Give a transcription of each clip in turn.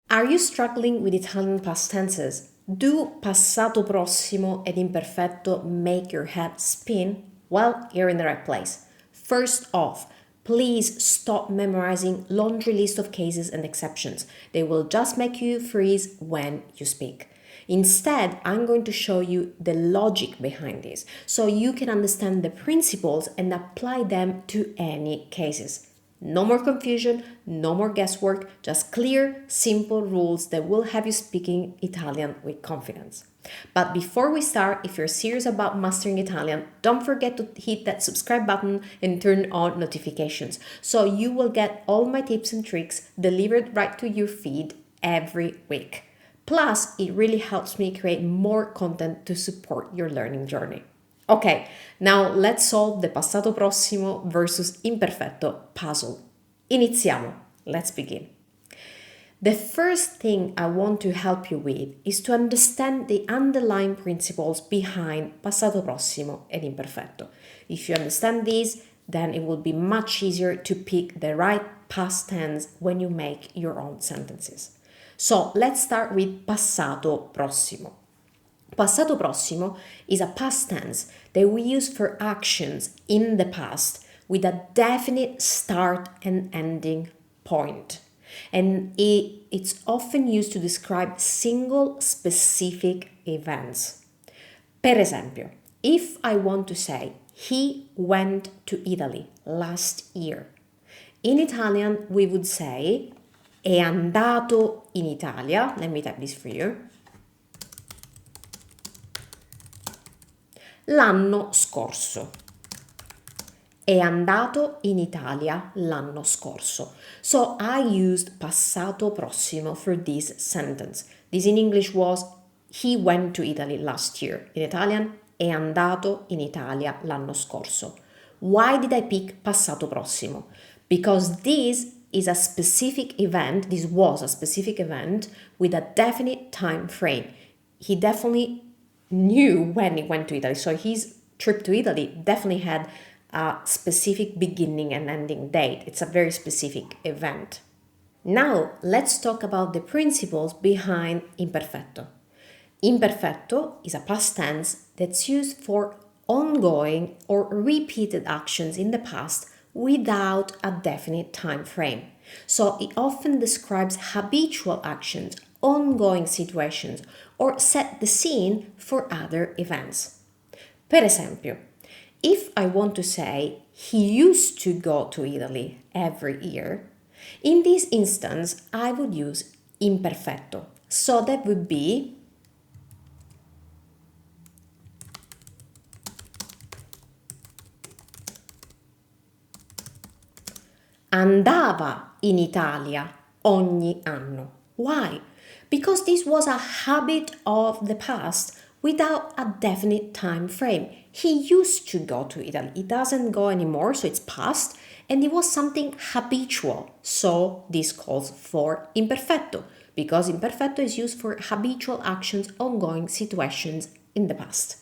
Are you struggling with Italian past tenses? Do passato prossimo ed imperfetto make your head spin? Well, you're in the right place. First off, please stop memorizing laundry list of cases and exceptions. They will just make you freeze when you speak. Instead, I'm going to show you the logic behind this so you can understand the principles and apply them to any cases. No more confusion, no more guesswork, just clear, simple rules that will have you speaking Italian with confidence. But before we start, if you're serious about mastering Italian, don't forget to hit that subscribe button and turn on notifications so you will get all my tips and tricks delivered right to your feed every week. Plus, it really helps me create more content to support your learning journey. Ok, now let's solve the passato prossimo versus imperfetto puzzle. Iniziamo. Let's begin. The first thing I want to help you with is to understand the underlying principles behind passato prossimo and imperfetto. If you understand these, then it will be much easier to pick the right past tense when you make your own sentences. So let's start with passato prossimo. Passato prossimo is a past tense that we use for actions in the past with a definite start and ending point. And it's often used to describe single specific events. Per esempio, if I want to say he went to Italy last year, in Italian we would say è andato in Italia. Let me type this for you. L'anno scorso. È andato in Italia l'anno scorso. So I used passato prossimo for this sentence. This in English was he went to Italy last year. In Italian, è andato in Italia l'anno scorso. Why did I pick passato prossimo? Because this is a specific event, this was a specific event with a definite time frame. He definitely knew when he went to Italy. So his trip to Italy definitely had a specific beginning and ending date. It's a very specific event. Now, let's talk about the principles behind imperfetto. Imperfetto is a past tense that's used for ongoing or repeated actions in the past without a definite time frame. So it often describes habitual actions, ongoing situations, or set the scene for other events. Per esempio, if I want to say he used to go to Italy every year, in this instance I would use imperfetto. So that would be andava in Italia ogni anno. Why? Because this was a habit of the past without a definite time frame. He used to go to Italy. He doesn't go anymore, so it's past, and it was something habitual. So this calls for imperfetto, because imperfetto is used for habitual actions, ongoing situations in the past.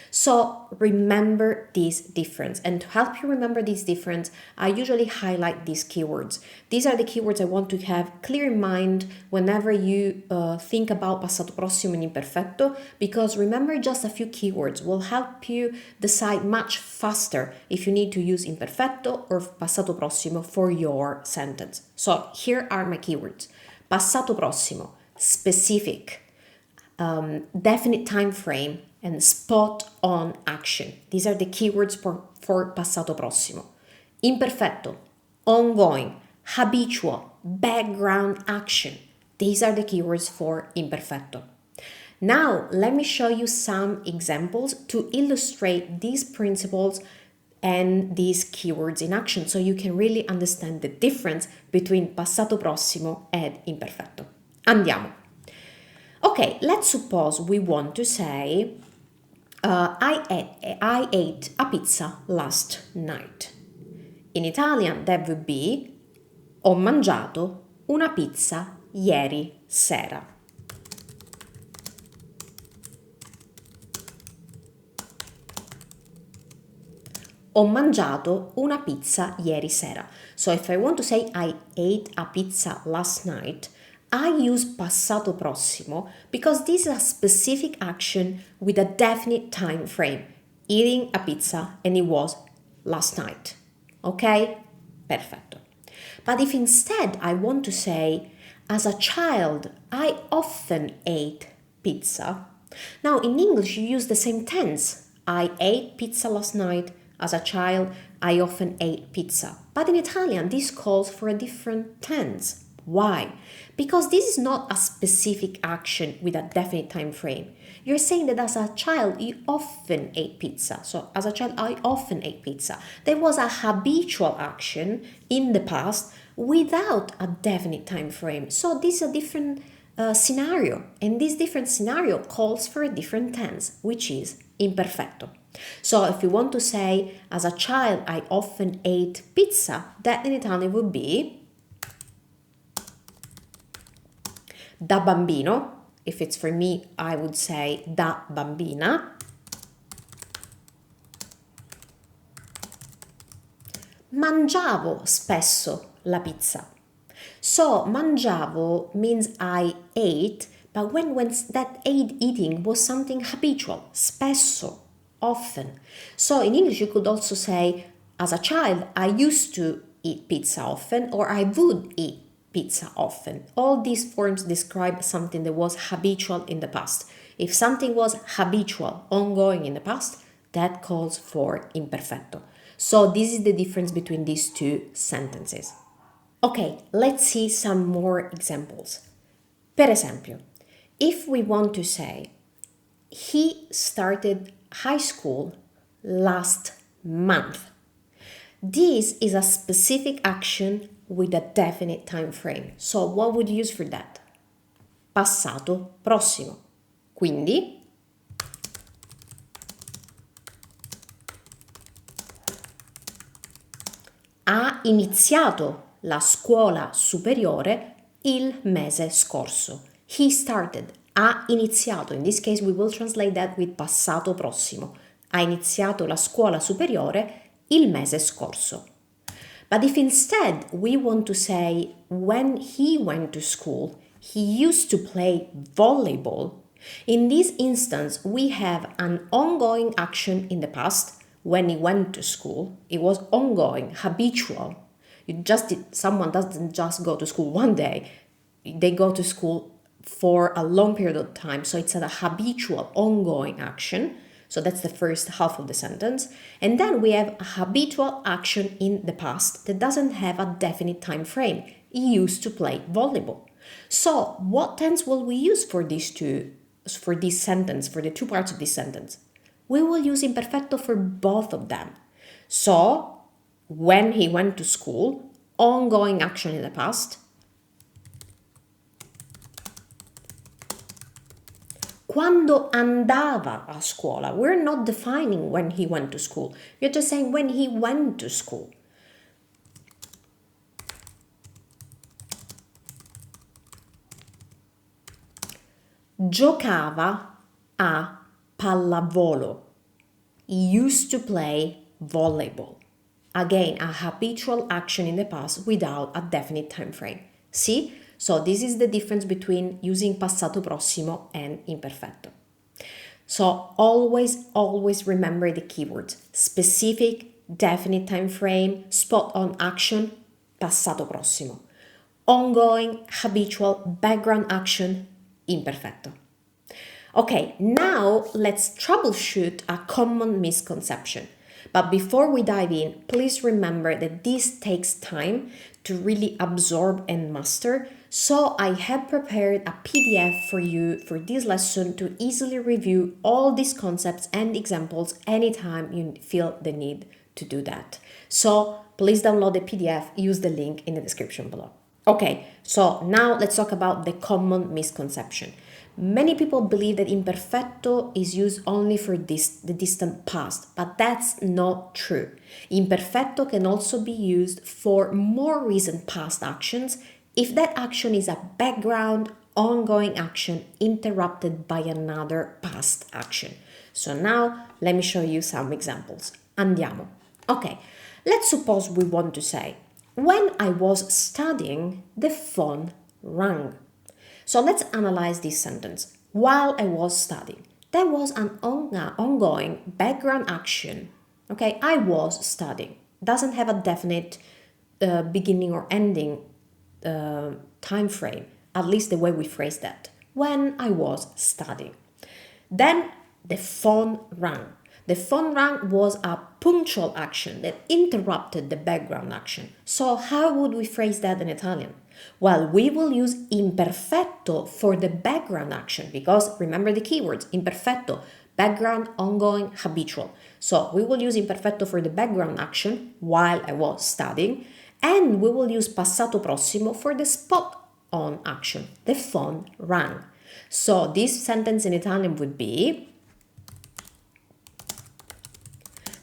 So remember this difference, and to help you remember this difference, I usually highlight these keywords. These are the keywords I want to have clear in mind whenever you think about passato prossimo and imperfetto, because remember just a few keywords will help you decide much faster if you need to use imperfetto or passato prossimo for your sentence. So here are my keywords. Passato prossimo, specific, definite time frame, and spot on action. These are the keywords for passato prossimo. Imperfetto, ongoing, habitual, background action. These are the keywords for imperfetto. Now, let me show you some examples to illustrate these principles and these keywords in action so you can really understand the difference between passato prossimo and imperfetto. Andiamo. Okay, let's suppose we want to say I ate a pizza last night. In Italian that would be ho mangiato una pizza ieri sera. Ho mangiato una pizza ieri sera. So if I want to say I ate a pizza last night, I use passato prossimo because this is a specific action with a definite time frame. Eating a pizza, and it was last night. Ok? Perfetto. But if instead I want to say, as a child, I often ate pizza. Now, in English, you use the same tense. I ate pizza last night. As a child, I often ate pizza. But in Italian, this calls for a different tense. Why? Because this is not a specific action with a definite time frame. You're saying that as a child, you often ate pizza. So, as a child, I often ate pizza. There was a habitual action in the past without a definite time frame. So, this is a different scenario. And this different scenario calls for a different tense, which is imperfetto. So, if you want to say, as a child, I often ate pizza, that in Italian would be da bambino. If it's for me, I would say da bambina. Mangiavo spesso la pizza. So mangiavo means I ate, but when that eating was something habitual, spesso, often. So in English you could also say, as a child, I used to eat pizza often, or I would eat pizza often. All these forms describe something that was habitual in the past. If something was habitual, ongoing in the past, that calls for imperfetto. So this is the difference between these two sentences. Okay, let's see some more examples. Per esempio, if we want to say, he started high school last month. This is a specific action with a definite time frame. So what would you use for that? Passato prossimo. Quindi ha iniziato la scuola superiore il mese scorso. He started. Ha iniziato. In this case we will translate that with passato prossimo. Ha iniziato la scuola superiore il mese scorso. But if instead we want to say when he went to school, he used to play volleyball, in this instance we have an ongoing action in the past. When he went to school, it was ongoing, habitual. Someone doesn't just go to school one day. They go to school for a long period of time. So it's a habitual, ongoing action. So that's the first half of the sentence. And then we have a habitual action in the past that doesn't have a definite time frame. He used to play volleyball. So what tense will we use for this sentence, for the two parts of this sentence? We will use imperfetto for both of them. So, when he went to school, ongoing action in the past. Quando andava a scuola. We're not defining when he went to school. We're just saying when he went to school. Giocava a pallavolo. He used to play volleyball. Again, a habitual action in the past without a definite time frame. See? So this is the difference between using passato prossimo and imperfetto. So always remember the keywords. Specific, definite time frame, spot on action, passato prossimo. Ongoing, habitual, background action, imperfetto. Okay, now let's troubleshoot a common misconception. But before we dive in, please remember that this takes time to really absorb and master. So I have prepared a PDF for you for this lesson to easily review all these concepts and examples anytime you feel the need to do that. So please download the PDF, use the link in the description below. Okay, so now let's talk about the common misconception. Many people believe that imperfetto is used only for the distant past, but that's not true. Imperfetto can also be used for more recent past actions if that action is a background, ongoing action interrupted by another past action. So now let me show you some examples. Andiamo. Okay, let's suppose we want to say, when I was studying, the phone rang. So let's analyze this sentence. While I was studying, there was an ongoing background action. Okay, I was studying. Doesn't have a definite beginning or ending time frame, at least the way we phrase that. When I was studying. Then the phone rang. The phone rang was a punctual action that interrupted the background action. So how would we phrase that in Italian? Well, we will use imperfetto for the background action because remember the keywords, imperfetto, background, ongoing, habitual. So we will use imperfetto for the background action while I was studying, and we will use passato prossimo for the spot on action. The phone rang. So this sentence in Italian would be: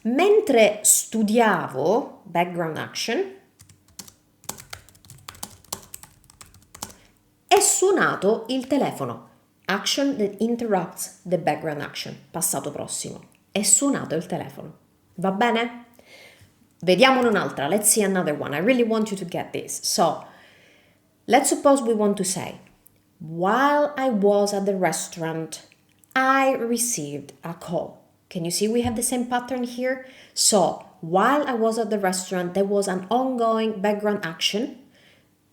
mentre studiavo, background action, è suonato il telefono. Action that interrupts the background action. Passato prossimo. È suonato il telefono. Va bene? Vediamone un'altra. Let's see another one. I really want you to get this. So, let's suppose we want to say, while I was at the restaurant, I received a call. Can you see we have the same pattern here? So, while I was at the restaurant, there was an ongoing background action.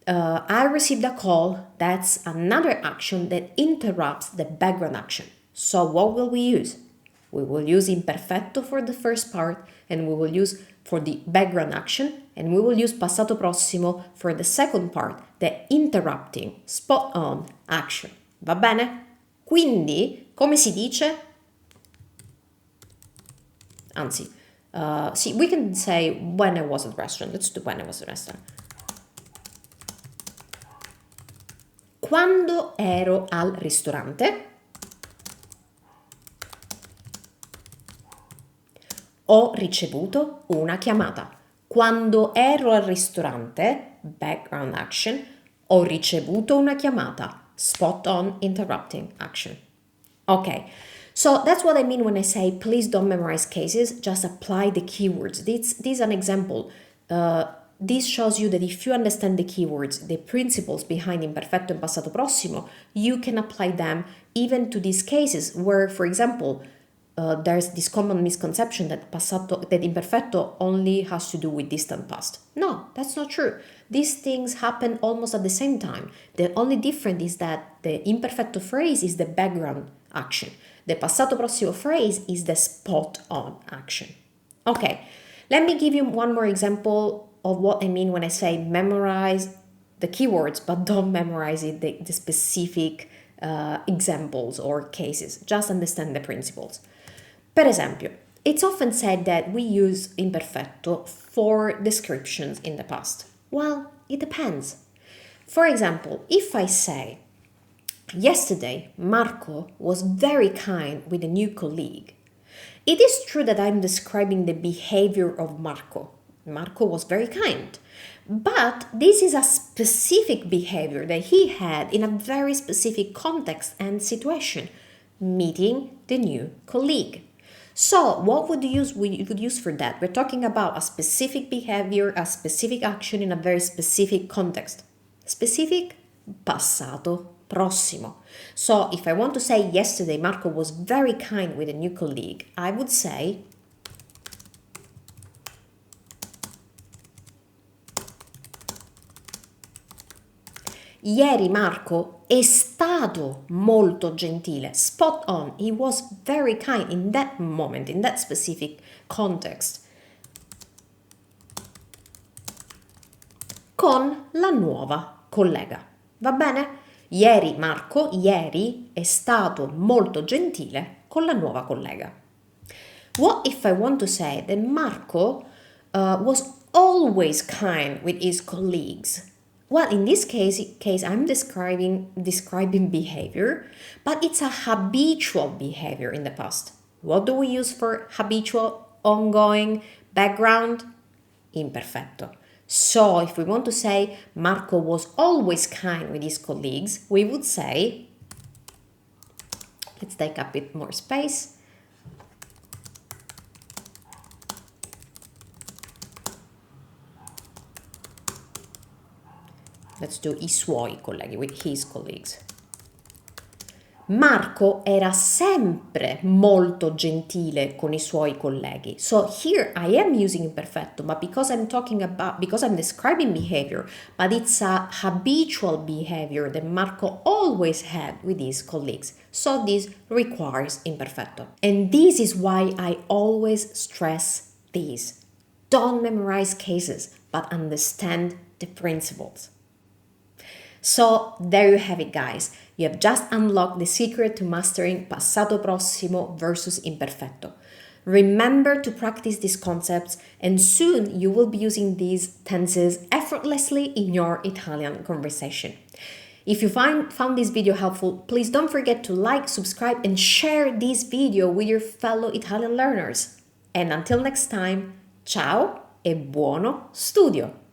I received a call. That's another action that interrupts the background action. So what will we use? We will use imperfetto for the first part, and we will use for the background action, and we will use passato prossimo for the second part, the interrupting, spot on action. Va bene? Quindi, come si dice? Anzi, sì, we can say when I was at the restaurant. Let's do when I was at the restaurant. Quando ero al ristorante, ho ricevuto una chiamata. Quando ero al ristorante, background action, ho ricevuto una chiamata. Spot on, interrupting action. Okay, so that's what I mean when I say please don't memorize cases, just apply the keywords. This is an example. This shows you that if you understand the keywords, the principles behind imperfetto and passato prossimo, you can apply them even to these cases where, for example, there's this common misconception that imperfetto only has to do with distant past. No, that's not true. These things happen almost at the same time. The only difference is that the imperfetto phrase is the background action. The passato prossimo phrase is the spot on action. Okay, let me give you one more example of what I mean when I say memorize the keywords, but don't memorize the specific examples or cases. Just understand the principles. Per esempio, it's often said that we use imperfetto for descriptions in the past. Well, it depends. For example, if I say, yesterday Marco was very kind with a new colleague, it is true that I'm describing the behavior of Marco. Marco was very kind. But this is a specific behavior that he had in a very specific context and situation, meeting the new colleague. So what would you use for that? We're talking about a specific behavior, a specific action in a very specific context. Specific, passato prossimo. So if I want to say yesterday Marco was very kind with a new colleague, I would say ieri Marco è stato molto gentile. Spot on. He was very kind in that moment, in that specific context. Con la nuova collega. Va bene? Ieri è stato molto gentile con la nuova collega. What if I want to say that Marco was always kind with his colleagues? Well, in this case I'm describing behavior, but it's a habitual behavior in the past. What do we use for habitual, ongoing, background? Imperfetto. So if we want to say Marco was always kind with his colleagues, we would say, let's take a bit more space. Let's do i suoi colleghi, with his colleagues. Marco era sempre molto gentile con i suoi colleghi. So here I am using imperfetto, but because I'm describing behavior, but it's a habitual behavior that Marco always had with his colleagues. So this requires imperfetto. And this is why I always stress this. Don't memorize cases, but understand the principles. So there you have it, guys. You have just unlocked the secret to mastering Passato Prossimo versus Imperfetto. Remember to practice these concepts, and soon you will be using these tenses effortlessly in your Italian conversation. If you found this video helpful, please don't forget to like, subscribe, and share this video with your fellow Italian learners. And until next time, ciao e buono studio!